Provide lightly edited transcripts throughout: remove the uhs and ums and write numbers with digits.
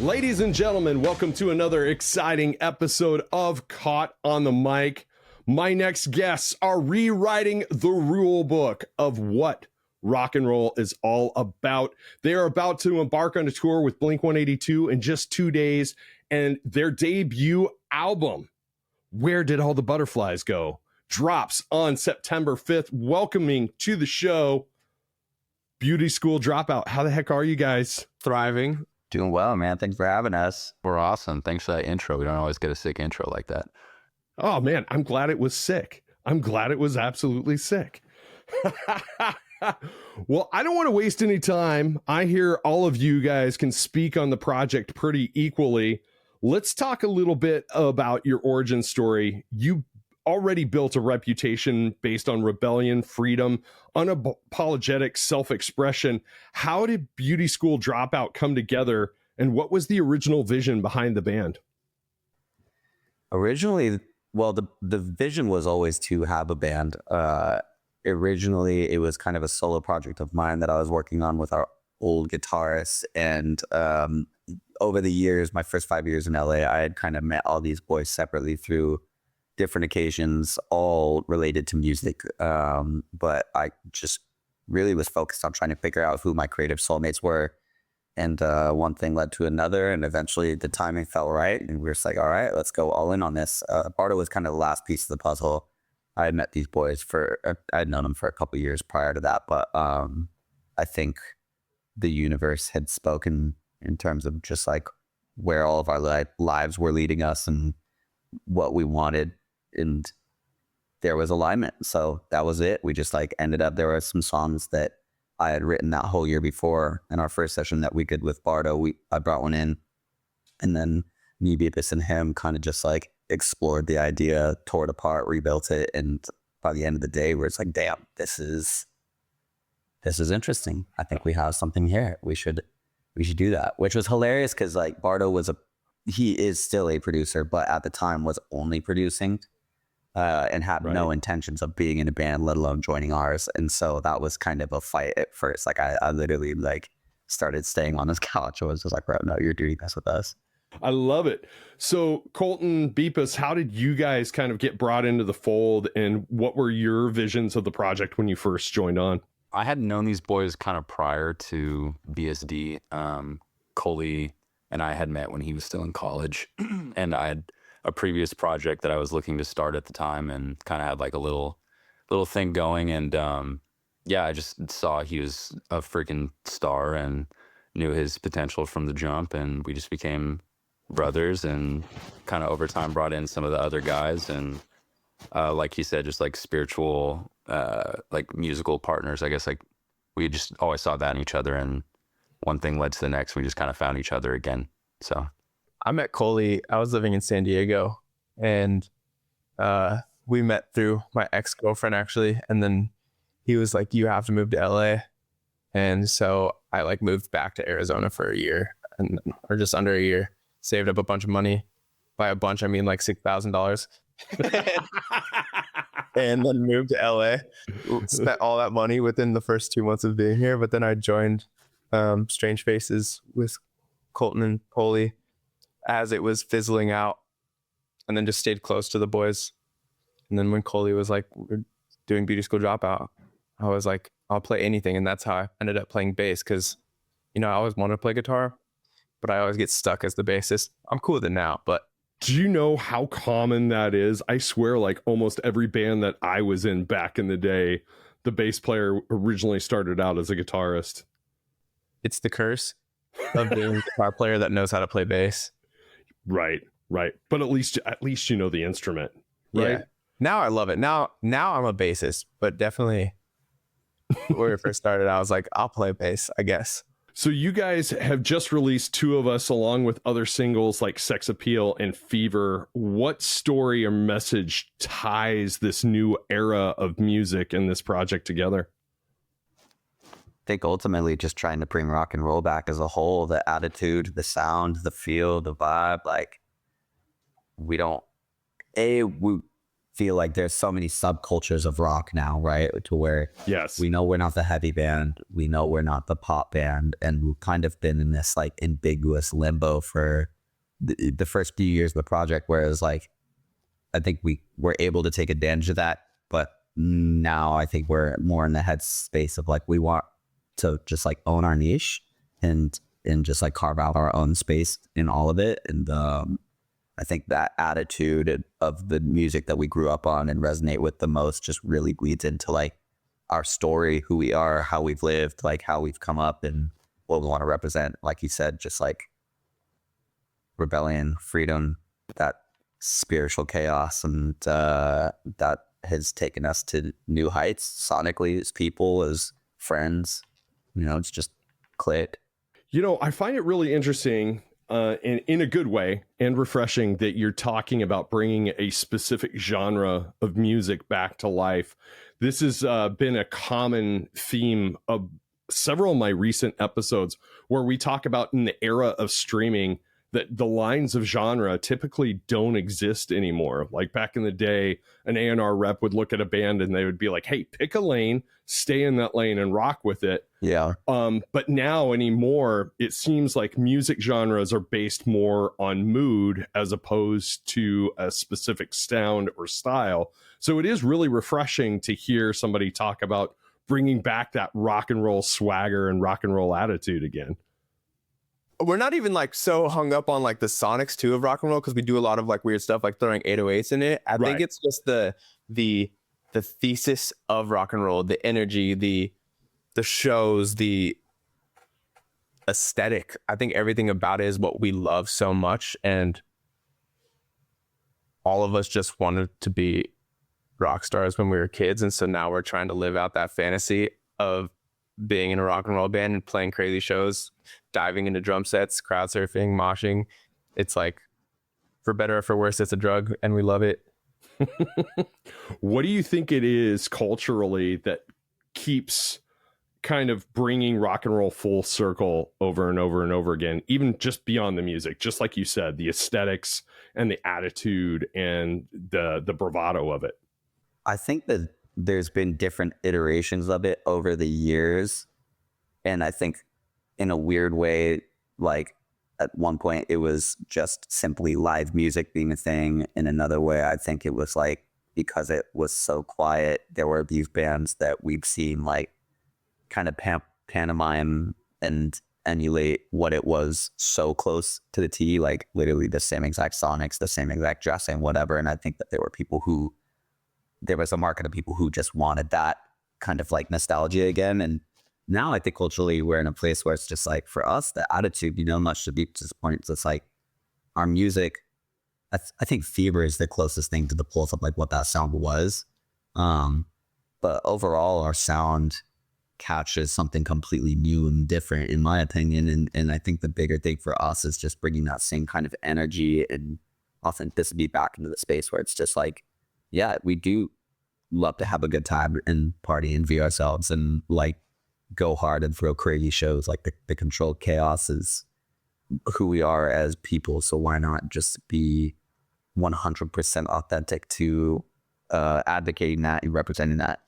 Ladies and gentlemen, welcome to another exciting episode of Caught on the Mic. My next guests are rewriting the rule book of what rock and roll is all about. They are about to embark on a tour with Blink-182 in just 2 days, and their debut album, Where Did All the Butterflies Go?, drops on September 5th. Welcoming to the show, Beauty School Dropout. How the heck are you guys? Thriving. Doing well, man. Thanks for having us. We're awesome. Thanks for that intro. We don't always get a sick intro like that. Oh, man, I'm glad it was sick. I'm glad it was absolutely sick. Well, I don't want to waste any time. I hear all of you guys can speak on the project pretty equally. Let's talk a little bit about your origin story. You already built a reputation based on rebellion, freedom, unapologetic self-expression. How did Beauty School Dropout come together, and what was the original vision behind the band? Originally, well, the vision was always to have a band. Originally, it was kind of a solo project of mine that I was working on with our old guitarist. And over the years, my first 5 years in LA, I had kind of met all these boys separately through different occasions, all related to music. But I just really was focused on trying to figure out who my creative soulmates were. And one thing led to another, and eventually the timing fell right. And we were just like, all right, let's go all in on this. Bardo was kind of the last piece of the puzzle. I had met these boys I had known them for a couple of years prior to that. But I think the universe had spoken in terms of just like where all of our lives were leading us and what we wanted. And there was alignment. So that was it. We just like ended up, there were some songs that I had written that whole year before in our first session that we did with Bardo. I brought one in, and then me, Beepus, and him kind of just like explored the idea, tore it apart, rebuilt it. And by the end of the day, we're just like, damn, this is interesting. I think we have something here. We should do that, which was hilarious because like Bardo he is still a producer, but at the time was only producing. And had no intentions of being in a band, let alone joining ours. And so that was kind of a fight at first. Like I literally like started staying on his couch. I was just like, bro, no, you're doing this with us. I love it. So Colton, Beepus, how did you guys kind of get brought into the fold, and what were your visions of the project when you first joined on? I had known these boys kind of prior to BSD. Coley and I had met when he was still in college, and I had a previous project that I was looking to start at the time, and kind of had like a little thing going. And I just saw he was a freaking star and knew his potential from the jump, and we just became brothers, and kind of over time brought in some of the other guys, and like he said, just like spiritual like musical partners, I guess. Like we just always saw that in each other, and one thing led to the next. We just kind of found each other again. So I met Coley. I was living in San Diego, and we met through my ex-girlfriend actually. And then he was like, you have to move to LA. And so I like moved back to Arizona for a year, or just under a year, saved up a bunch of money. By a bunch, I mean like $6,000. And then moved to LA, spent all that money within the first 2 months of being here. But then I joined Strange Faces with Colton and Coley as it was fizzling out, and then just stayed close to the boys. And then when Coley was like, we're doing Beauty School Dropout, I was like, I'll play anything. And that's how I ended up playing bass, because, I always wanted to play guitar, but I always get stuck as the bassist. I'm cool with it now, but. Do you know how common that is? I swear, like almost every band that I was in back in the day, the bass player originally started out as a guitarist. It's the curse of being a guitar player that knows how to play bass. Right. But at least you know the instrument, right? Yeah. Now I love it. Now I'm a bassist, but definitely when we first started, I was like, I'll play bass, I guess. So you guys have just released Two of Us along with other singles like Sex Appeal and Fever. What story or message ties this new era of music and this project together? I think ultimately just trying to bring rock and roll back as a whole, the attitude, the sound, the feel, the vibe. Like feel like there's so many subcultures of rock now, right? To where Yes. we know we're not the heavy band, we know we're not the pop band, and we've kind of been in this like ambiguous limbo for the first few years of the project, whereas like I think we were able to take advantage of that, but now I think we're more in the headspace of like we want to just like own our niche and just like carve out our own space in all of it. And I think that attitude of the music that we grew up on and resonate with the most just really bleeds into like our story, who we are, how we've lived, like how we've come up and what we want to represent. Like you said, just like rebellion, freedom, that spiritual chaos, and that has taken us to new heights sonically as people, as friends. You know, it's just clicked. You know, I find it really interesting in a good way and refreshing that you're talking about bringing a specific genre of music back to life. This has been a common theme of several of my recent episodes where we talk about in the era of streaming that the lines of genre typically don't exist anymore. Like back in the day, an A&R rep would look at a band and they would be like, hey, pick a lane, stay in that lane and rock with it. Yeah. But now anymore, it seems like music genres are based more on mood as opposed to a specific sound or style. So it is really refreshing to hear somebody talk about bringing back that rock and roll swagger and rock and roll attitude again. We're not even like so hung up on like the sonics too of rock and roll, because we do a lot of like weird stuff like throwing 808s in it. I think it's just the thesis of rock and roll, the energy, the shows, the aesthetic. I think everything about it is what we love so much, and all of us just wanted to be rock stars when we were kids, and so now we're trying to live out that fantasy of being in a rock and roll band and playing crazy shows, diving into drum sets, crowd surfing, moshing. It's like, for better or for worse, it's a drug and we love it. What do you think it is culturally that keeps kind of bringing rock and roll full circle over and over and over again, even just beyond the music, just like you said, the aesthetics and the attitude and the bravado of it? I think that there's been different iterations of it over the years. And I think in a weird way, like at one point it was just simply live music being a thing. In another way, I think it was like, because it was so quiet, there were these bands that we've seen like kind of pantomime and emulate what it was so close to the T, like literally the same exact sonics, the same exact dressing, whatever. And I think that there was a market of people who just wanted that kind of like nostalgia again. And now I think culturally we're in a place where it's just like, for us, the attitude, you know, much to Beach's point, it's like our music, I think Fever is the closest thing to the pulse of like what that sound was. But overall, our sound captures something completely new and different, in my opinion. And I think the bigger thing for us is just bringing that same kind of energy and authenticity back into the space where it's just like, yeah, we do love to have a good time and party and view ourselves and like go hard and throw crazy shows. Like the controlled chaos is who we are as people. So why not just be 100% authentic to advocating that and representing that?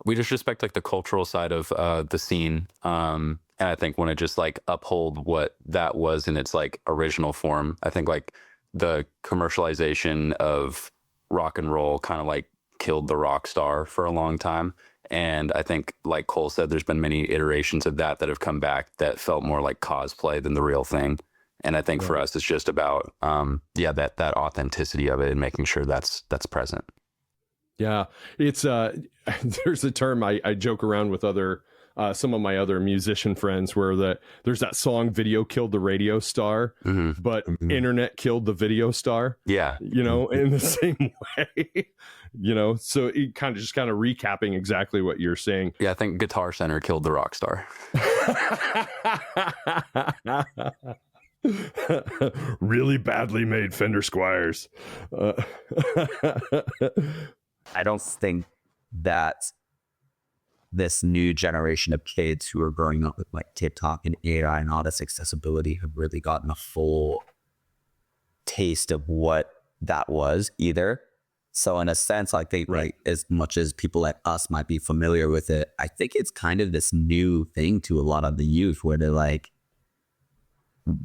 We just respect like the cultural side of the scene. And I think when it just like uphold what that was in its like original form, I think like the commercialization of rock and roll kind of like killed the rock star for a long time. And I think, like Cole said, there's been many iterations of that have come back that felt more like cosplay than the real thing. And I think for us, it's just about, that authenticity of it and making sure that's present. Yeah, it's there's a term I joke around with some of my other musician friends where there's that song "Video Killed the Radio Star," but internet killed the video star. Yeah, you know, in the same way. You know, so it kind of recapping exactly what you're saying. Yeah, I think Guitar Center killed the rock star. Really badly made Fender Squires. I don't think that this new generation of kids who are growing up with like TikTok and AI and all this accessibility have really gotten a full taste of what that was either. So in a sense, like they, Right. like, as much as people like us might be familiar with it, I think it's kind of this new thing to a lot of the youth where they're like,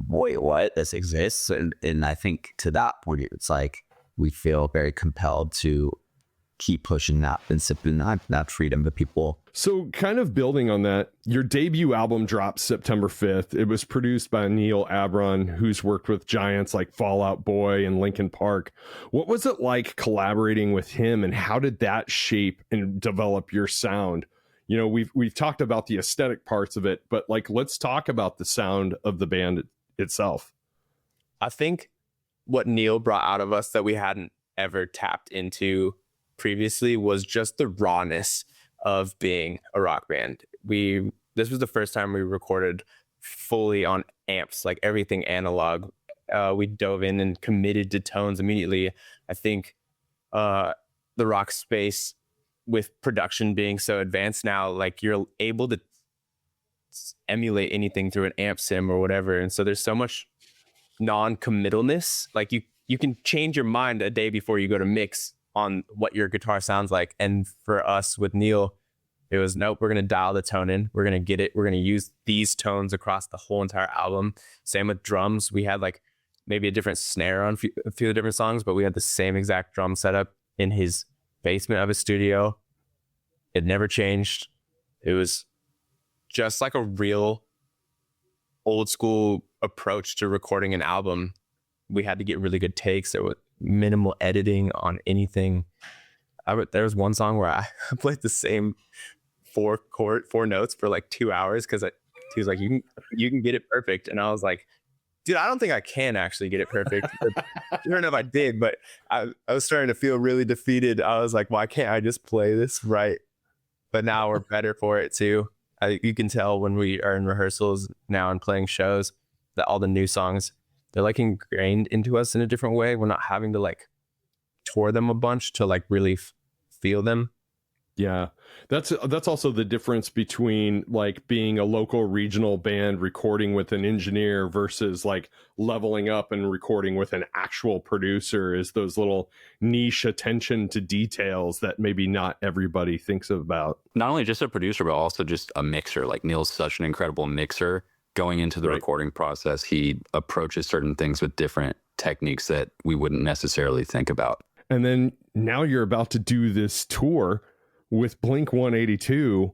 wait, what? This exists? And I think to that point, it's like we feel very compelled to keep pushing that and simply not freedom to people. So kind of building on that, your debut album dropped September 5th. It was produced by Neal Avron, who's worked with giants like Fall Out Boy and Linkin Park. What was it like collaborating with him, and how did that shape and develop your sound? You know, we've talked about the aesthetic parts of it, but like, let's talk about the sound of the band itself. I think what Neal brought out of us that we hadn't ever tapped into previously was just the rawness of being a rock band. This was the first time we recorded fully on amps, like everything analog. We dove in and committed to tones immediately. I think the rock space, with production being so advanced now, like you're able to emulate anything through an amp sim or whatever, and so there's so much non-committalness. Like you can change your mind a day before you go to mix on what your guitar sounds like. And for us with Neal, it was, nope, we're going to dial the tone in. We're going to get it. We're going to use these tones across the whole entire album. Same with drums. We had like maybe a different snare on a few of the different songs, but we had the same exact drum setup in his basement of his studio. It never changed. It was just like a real old school approach to recording an album. We had to get really good takes. There was minimal editing on anything. There was one song where I played the same four notes for like 2 hours because he was like, you can get it perfect, and I was like, dude, I don't think I can actually get it perfect. I don't know if I did, but I was starting to feel really defeated. I was like, why can't I just play this right? But now we're better for it too. You can tell when we are in rehearsals now and playing shows that all the new songs, they're like ingrained into us in a different way. We're not having to like tour them a bunch to like really feel them. Yeah, that's also the difference between like being a local regional band recording with an engineer versus like leveling up and recording with an actual producer, is those little niche attention to details that maybe not everybody thinks about. Not only just a producer, but also just a mixer. Like Neal's such an incredible mixer. Going into the recording process, he approaches certain things with different techniques that we wouldn't necessarily think about. And then now you're about to do this tour with Blink 182.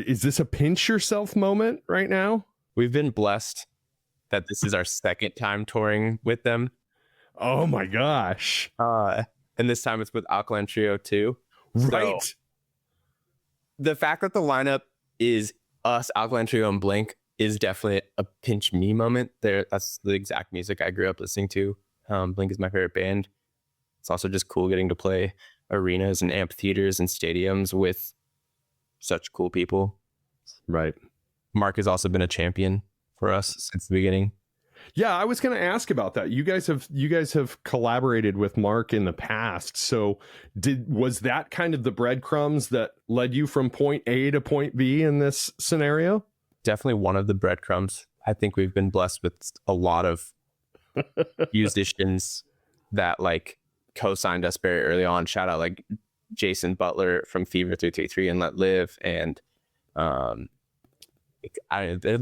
Is this a pinch yourself moment right now? We've been blessed that this is our second time touring with them. Oh my gosh. And this time it's with Alkaline Trio too. Right. So the fact that the lineup is us, Alkaline Trio, and Blink is definitely a pinch me moment. That's the exact music I grew up listening to. Blink is my favorite band. It's also just cool getting to play arenas and amphitheaters and stadiums with such cool people. Right. Mark has also been a champion for us since the beginning. Yeah, I was going to ask about that. You guys have collaborated with Mark in the past. So was that kind of the breadcrumbs that led you from point A to point B in this scenario? Definitely one of the breadcrumbs. I think we've been blessed with a lot of musicians that like co-signed us very early on. Shout out like Jason Butler from Fever 333 and Let Live, and the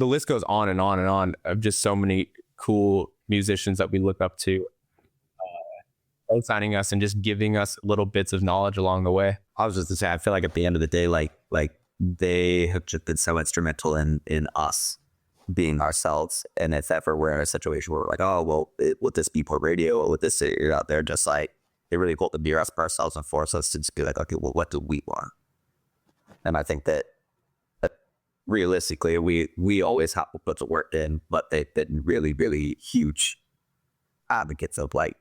list goes on and on and on of just so many cool musicians that we look up to co-signing us and just giving us little bits of knowledge along the way. I was just to say, I feel like at the end of the day, like they have just been so instrumental in us being ourselves. And if ever we're in a situation where we're like, oh, well, would this be poor radio, or would this sit out there, just like, they really pulled the beer us for ourselves and force us to just be like, okay, well, what do we want? And I think that realistically, we always have to put the work in, but they've been really, really huge advocates of like,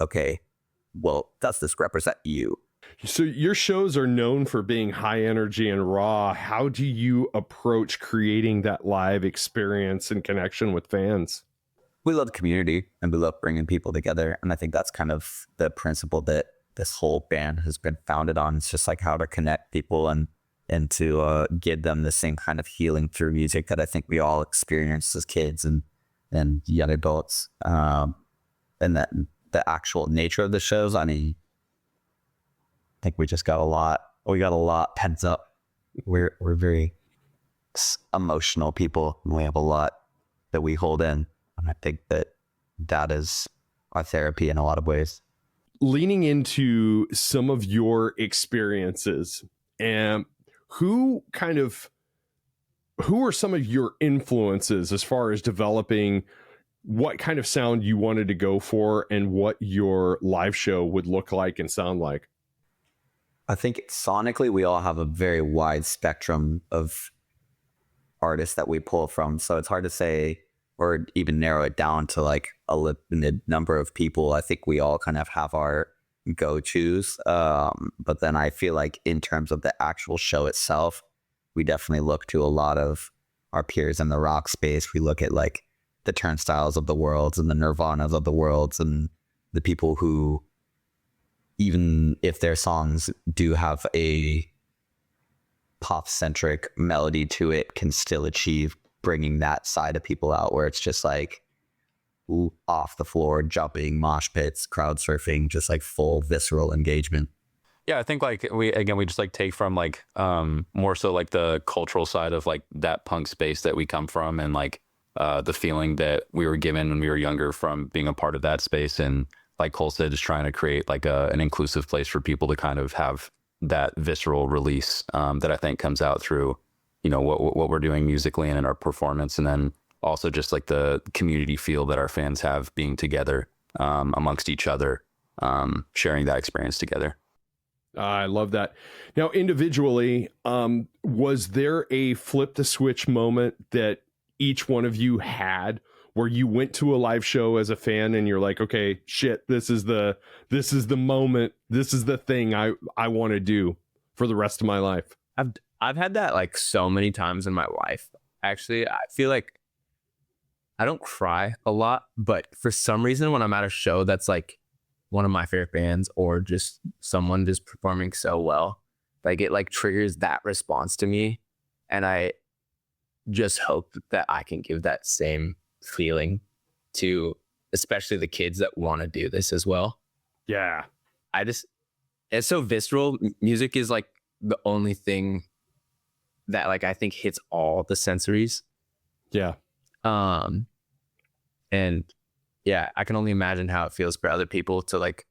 okay, well, does this represent you? So your shows are known for being high energy and raw. How do you approach creating that live experience and connection with fans? We love the community and we love bringing people together. And I think that's kind of the principle that this whole band has been founded on. It's just like how to connect people and to give them the same kind of healing through music that I think we all experienced as kids and young adults. And that the actual nature of the shows, I mean, think we just got we got a lot pent up. We're very emotional people, and we have a lot that we hold in. And I think that is our therapy in a lot of ways. Leaning into some of your experiences, and who are some of your influences as far as developing what kind of sound you wanted to go for and what your live show would look like and sound like? I think sonically, we all have a very wide spectrum of artists that we pull from. So it's hard to say or even narrow it down to like a limited number of people. I think we all kind of have our go-tos. But then I feel like in terms of the actual show itself, we definitely look to a lot of our peers in the rock space. We look at like the Turnstiles of the worlds and the Nirvanas of the worlds and the people who, even if their songs do have a pop-centric melody to it, can still achieve bringing that side of people out where it's just like off the floor, jumping, mosh pits, crowd surfing, just like full visceral engagement. Yeah, I think like we just like take from like more so like the cultural side of like that punk space that we come from, and like the feeling that we were given when we were younger from being a part of that space. And like Cole said, just trying to create like an inclusive place for people to kind of have that visceral release that I think comes out through, you know, what we're doing musically and in our performance. And then also just like the community feel that our fans have being together amongst each other, sharing that experience together. I love that. Now, individually, was there a flip the switch moment that each one of you had where you went to a live show as a fan and you're like, okay, shit, this is the moment, this is the thing I want to do for the rest of my life? I've had that like so many times in my life. Actually, I feel like I don't cry a lot, but for some reason when I'm at a show that's like one of my favorite bands or just someone just performing so well, like it like triggers that response to me. And I just hope that I can give that same feeling to especially the kids that want to do this as well. Yeah. It's so visceral. Music is like the only thing that like I think hits all the sensories. Yeah. And yeah, I can only imagine how it feels for other people to like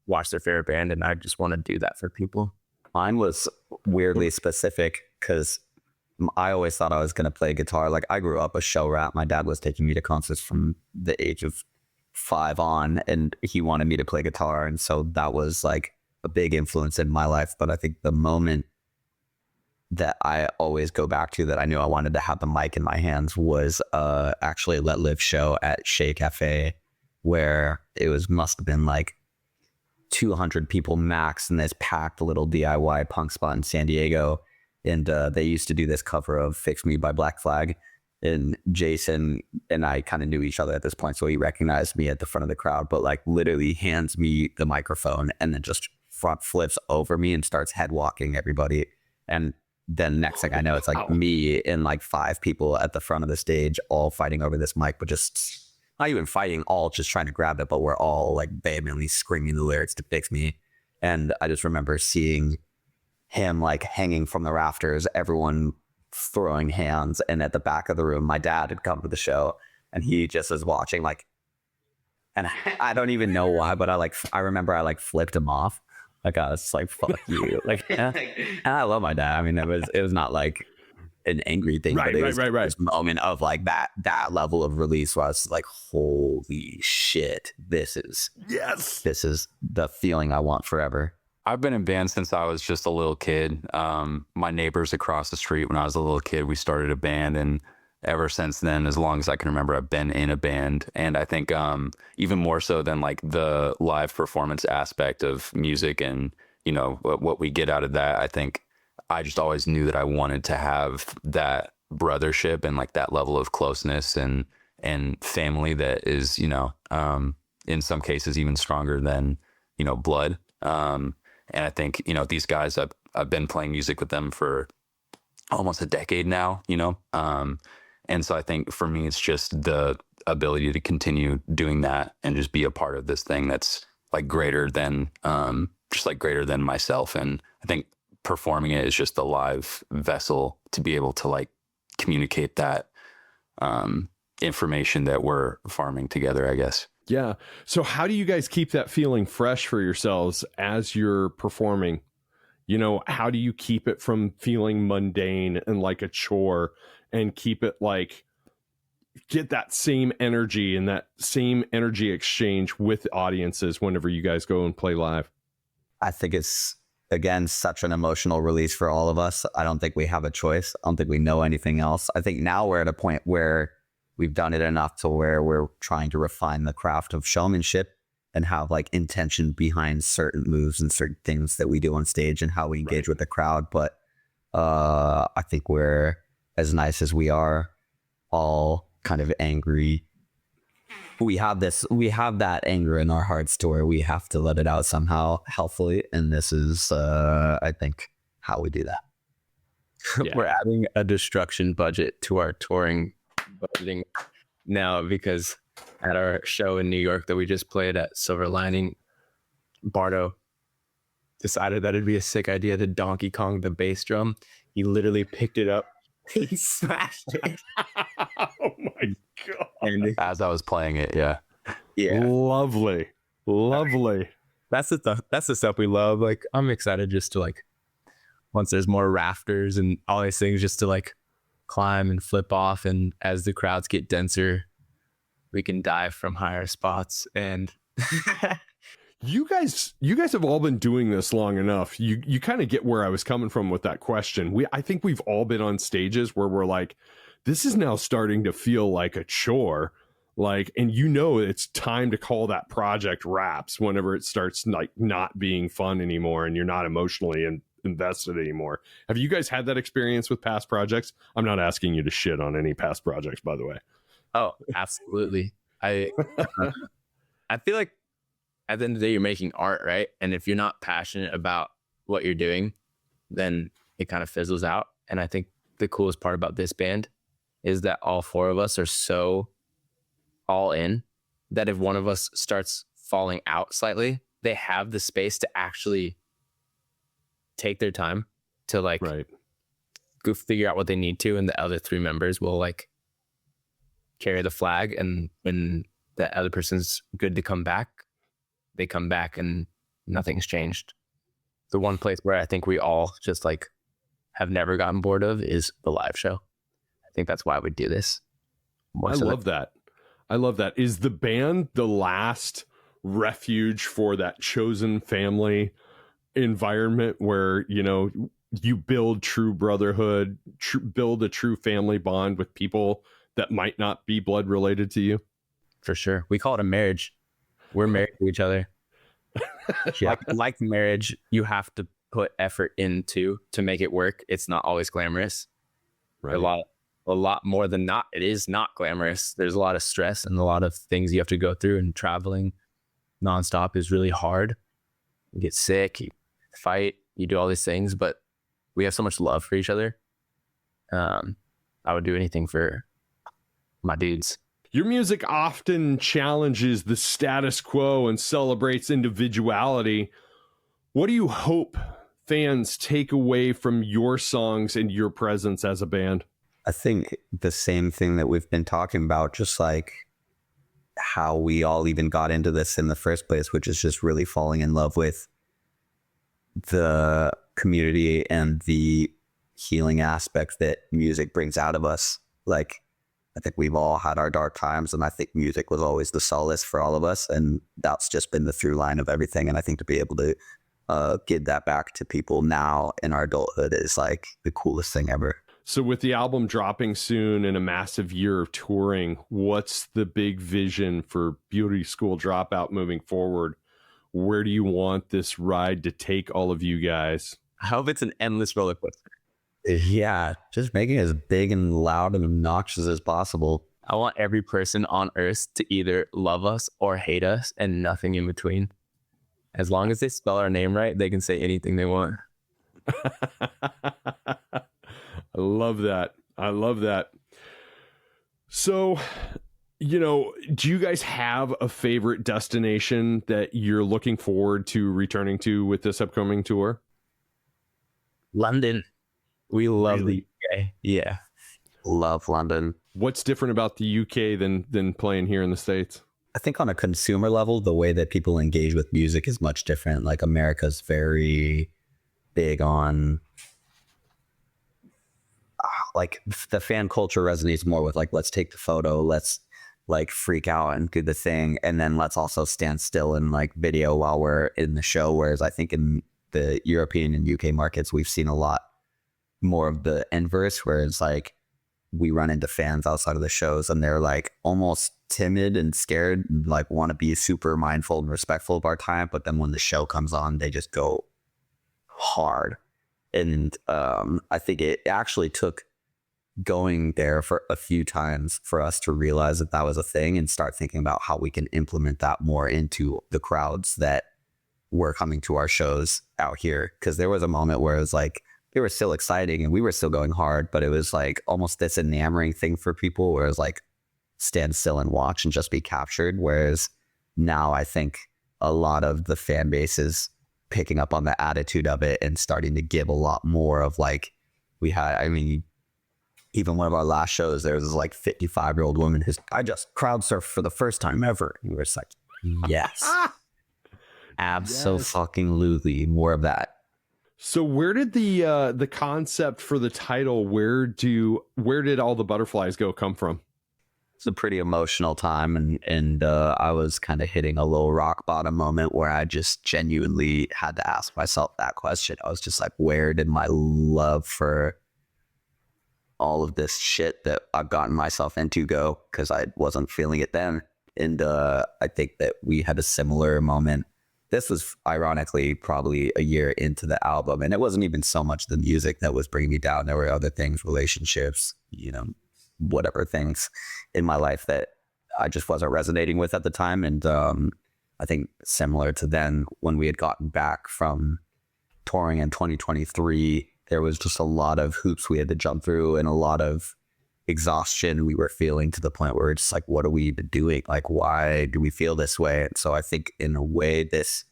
watch their favorite band, and I just want to do that for people. Mine was weirdly specific because I always thought I was going to play guitar. Like I grew up a show rat. My dad was taking me to concerts from the age of 5 on, and he wanted me to play guitar. And so that was like a big influence in my life. But I think the moment that I always go back to that I knew I wanted to have the mic in my hands was actually a Let Live show at Shea Cafe, where it must have been like 200 people max in this packed little DIY punk spot in San Diego. And they used to do this cover of Fix Me by Black Flag. And Jason and I kind of knew each other at this point. So he recognized me at the front of the crowd, but like literally hands me the microphone and then just front flips over me and starts head walking everybody. And then next thing I know, it's like me and like 5 people at the front of the stage, all fighting over this mic, but just not even fighting, all just trying to grab it. But we're all like vehemently screaming the lyrics to Fix Me. And I just remember seeing him like hanging from the rafters, everyone throwing hands. And at the back of the room, my dad had come to the show and he just was watching like, and I don't even know why, but I remember I like flipped him off. Like I was like, fuck you. Like, yeah. And I love my dad. I mean, it was not like an angry thing, but it was this moment of like that level of release where I was like, holy shit, this is the feeling I want forever. I've been in bands since I was just a little kid. My neighbors across the street, when I was a little kid, we started a band, and ever since then, as long as I can remember, I've been in a band. And I think even more so than like the live performance aspect of music and, you know, what we get out of that, I think I just always knew that I wanted to have that brothership and like that level of closeness and family that is, you know, in some cases even stronger than, you know, blood. And I think, you know, these guys, I've been playing music with them for almost a decade now, you know? And so I think for me, it's just the ability to continue doing that and just be a part of this thing that's like greater than just like greater than myself. And I think performing it is just a live vessel to be able to like communicate that information that we're farming together, I guess. Yeah. So how do you guys keep that feeling fresh for yourselves as you're performing? You know, how do you keep it from feeling mundane and like a chore, and keep it like, get that same energy and that same energy exchange with audiences whenever you guys go and play live? I think it's, again, such an emotional release for all of us. I don't think we have a choice. I don't think we know anything else. I think now we're at a point where we've done it enough to where we're trying to refine the craft of showmanship and have like intention behind certain moves and certain things that we do on stage and how we engage with the crowd. But I think we're, as nice as we are, all kind of angry. We have that anger in our hearts to where we have to let it out somehow healthfully. And this is, I think, how we do that. Yeah. We're adding a destruction budget to our touring budgeting now, because at our show in New York that we just played at Silver Lining, Bardo decided that it'd be a sick idea to Donkey Kong the bass drum. He literally picked it up. He smashed it. Oh my God. And As I was playing it, yeah. Lovely. that's the stuff we love. Like, I'm excited just to like, once there's more rafters and all these things, just to like climb and flip off, and as the crowds get denser, we can dive from higher spots. And You guys have all been doing this long enough. You kind of get where I was coming from with that question. I think we've all been on stages where we're like, this is now starting to feel like a chore. Like, and you know, it's time to call that project wraps whenever it starts like not being fun anymore and you're not emotionally invested anymore. Have you guys had that experience with past projects? I'm not asking you to shit on any past projects, by the way. oh, absolutely. I feel like at the end of the day, you're making art, right? And if you're not passionate about what you're doing, then it kind of fizzles out. And I think the coolest part about this band is that all four of us are so all in that if one of us starts falling out slightly, they have the space to actually take their time to like go figure out what they need to. And the other three members will like carry the flag. And when the other person's good to come back, they come back and nothing's changed. The one place where I think we all just like have never gotten bored of is the live show. I think that's why we do this. I love that. I love that. Is the band the last refuge for that chosen family environment where, you know, you build true brotherhood, build a true family bond with people that might not be blood related to you? For sure. We call it a marriage. We're married to each other. Like marriage, you have to put effort into to make it work. It's not always glamorous. Right. A lot more than not. It is not glamorous. There's a lot of stress and a lot of things you have to go through, and traveling nonstop is really hard. You get sick, you fight, you do all these things, but we have so much love for each other. I would do anything for my dudes. Your music often challenges the status quo and celebrates individuality. What do you hope fans take away from your songs and your presence as a band? I think the same thing that we've been talking about, just like how we all even got into this in the first place, which is just really falling in love with the community and the healing aspects that music brings out of us. Like, I think we've all had our dark times, and I think music was always the solace for all of us. And that's just been the through line of everything. And I think to be able to give that back to people now in our adulthood is like the coolest thing ever. So with the album dropping soon and a massive year of touring, what's the big vision for Beauty School Dropout moving forward? Where do you want this ride to take all of you guys? I hope it's an endless roller coaster. Yeah, just making it as big and loud and obnoxious as possible. I want every person on earth to either love us or hate us and nothing in between. As long as they spell our name right, they can say anything they want. I love that. I love that. So You know, do you guys have a favorite destination that you're looking forward to returning to with this upcoming tour? London. We love Really? the UK. Yeah. Love London. What's different about the UK than playing here in the States? I think on a consumer level, the way that people engage with music is much different. Like America's very big on like the fan culture resonates more with like, let's take the photo, let's like freak out and do the thing. And then let's also stand still and like video while we're in the show. Whereas I think in the European and UK markets, we've seen a lot more of the inverse, where it's like we run into fans outside of the shows and they're like almost timid and scared and like want to be super mindful and respectful of our time. But then when the show comes on, they just go hard. And I think it actually took going there for a few times for us to realize that that was a thing and start thinking about how we can implement that more into the crowds that were coming to our shows out here. Because there was a moment where it was like, they were still exciting and we were still going hard, but it was like almost this enamoring thing for people where it was like stand still and watch and just be captured. Whereas now I think a lot of the fan base is picking up on the attitude of it and starting to give a lot more of like, we had, I mean, even one of our last shows, there was this like 55-year-old woman who's, I just crowd surfed for the first time ever. And we were just like, yes, absolutely, more of that. So where did the concept for the title, where did All the Butterflies Go come from? It's a pretty emotional time, and I was kind of hitting a little rock bottom moment where I just genuinely had to ask myself that question. I was just like, where did my love for all of this shit that I've gotten myself into go? Because I wasn't feeling it then. And I think that we had a similar moment. This was ironically probably a year into the album, and it wasn't even so much the music that was bringing me down. There were other things, relationships, you know, whatever things in my life that I just wasn't resonating with at the time. And I think similar to then, when we had gotten back from touring in 2023, there was just a lot of hoops we had to jump through and a lot of exhaustion we were feeling, to the point where it's like, what are we even doing? Like, why do we feel this way? And so I think in a way, this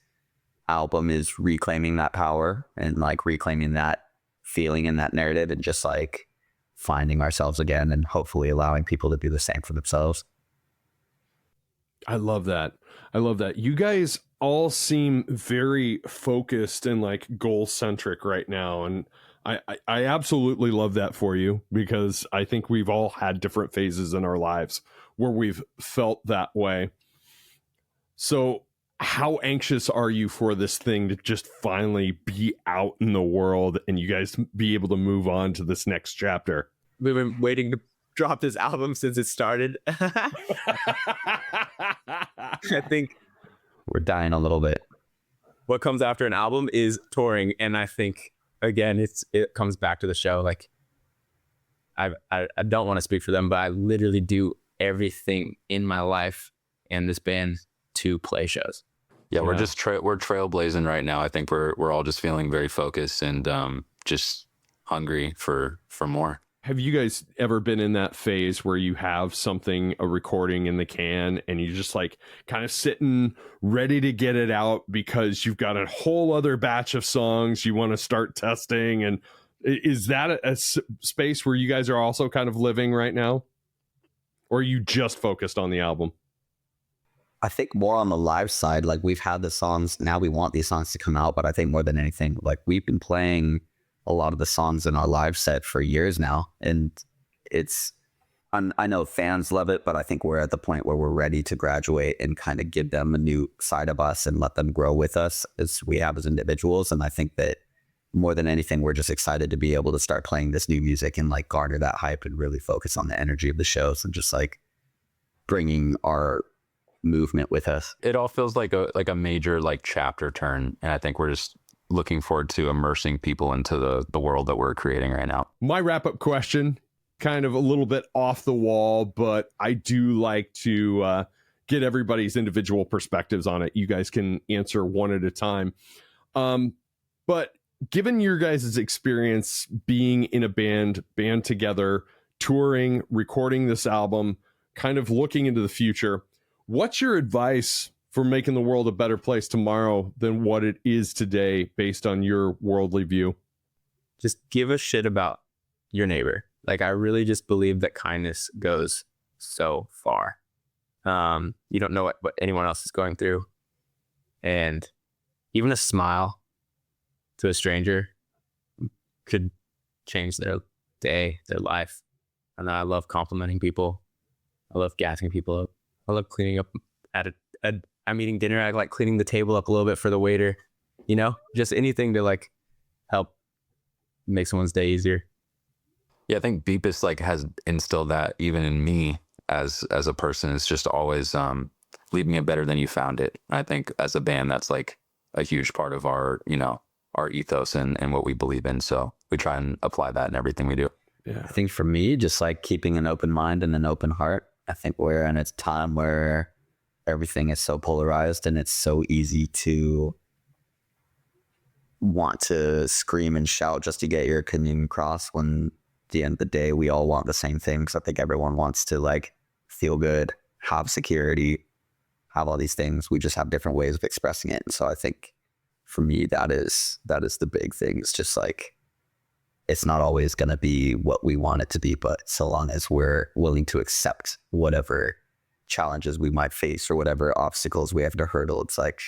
album is reclaiming that power and like reclaiming that feeling and that narrative, and just like finding ourselves again and hopefully allowing people to do the same for themselves. I love that. I love that. You guys all seem very focused and like goal centric right now. And I absolutely love that for you, because I think we've all had different phases in our lives where we've felt that way. So how anxious are you for this thing to just finally be out in the world and you guys be able to move on to this next chapter? We've been waiting to drop this album since it started. I think We're dying a little bit. what comes after an album is touring. And I think, again, it comes back to the show. Like, I don't want to speak for them, but I literally do everything in my life and this band to play shows. Yeah, we're just we're trailblazing right now. I think we're all just feeling very focused and just hungry for more. Have you guys ever been in that phase where you have a recording in the can and you're just like kind of sitting ready to get it out because you've got a whole other batch of songs you want to start testing? And is that a space where you guys are also kind of living right now? Or are you just focused on the album? I think more on the live side, like we've had the songs, now we want these songs to come out, but I think more than anything, like we've been playing a lot of the songs in our live set for years now. And I know fans love it, but I think we're at the point where we're ready to graduate and kind of give them a new side of us and let them grow with us as we have as individuals. And I think that more than anything, we're just excited to be able to start playing this new music and like garner that hype and really focus on the energy of the shows and just like bringing our movement with us. It all feels like a major like chapter turn, and I think we're just looking forward to immersing people into the world that we're creating right now. My wrap-up question, kind of a little bit off the wall, but I do like to get everybody's individual perspectives on it. You guys can answer one at a time. But given your guys' experience being in a band together, touring, recording this album, kind of looking into the future, what's your advice for making the world a better place tomorrow than what it is today based on your worldly view? Just give a shit about your neighbor. Like, I really just believe that kindness goes so far. You don't know what anyone else is going through. And even a smile to a stranger could change their day, their life. And I love complimenting people. I love gassing people up. I love cleaning up I'm eating dinner. I like cleaning the table up a little bit for the waiter, you know, just anything to like help make someone's day easier. Yeah, I think Beepus like has instilled that even in me as a person. It's just always leaving it better than you found it. I think as a band, that's like a huge part of our, you know, our ethos and what we believe in. So we try and apply that in everything we do. Yeah. I think for me, just like keeping an open mind and an open heart. I think we're in a time where everything is so polarized and it's so easy to want to scream and shout just to get your opinion across, when at the end of the day, we all want the same things. I think everyone wants to like feel good, have security, have all these things. We just have different ways of expressing it. And so I think for me, that is the big thing. It's just like, it's not always going to be what we want it to be, but so long as we're willing to accept whatever challenges we might face or whatever obstacles we have to hurdle, it's like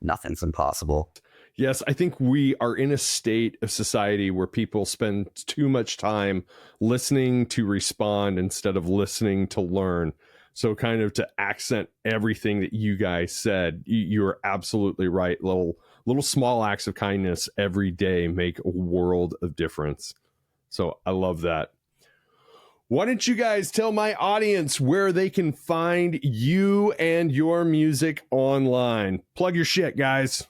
nothing's impossible. Yes, I think we are in a state of society where people spend too much time listening to respond instead of listening to learn. So kind of to accent everything that you guys said, you're absolutely right. Little small acts of kindness every day make a world of difference. So I love that. Why don't you guys tell my audience where they can find you and your music online? Plug your shit, guys.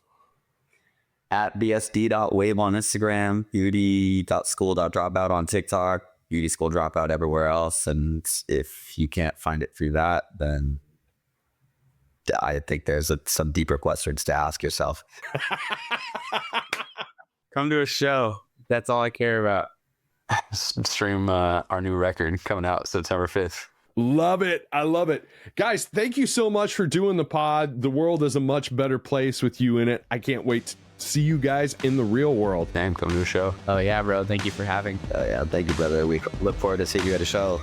At bsd.wave on Instagram, beauty.school.dropout on TikTok, Beauty School Dropout everywhere else. And if you can't find it through that, then I think there's some deeper questions to ask yourself. Come to a show. That's all I care about. Stream our new record coming out September 5th. Love it. I love it. Guys, thank you so much for doing the pod. The world is a much better place with you in it. I can't wait to see you guys in the real world. Damn, come to a show. Oh yeah, bro. Thank you for having. Yeah, thank you, brother. We look forward to seeing you at a show.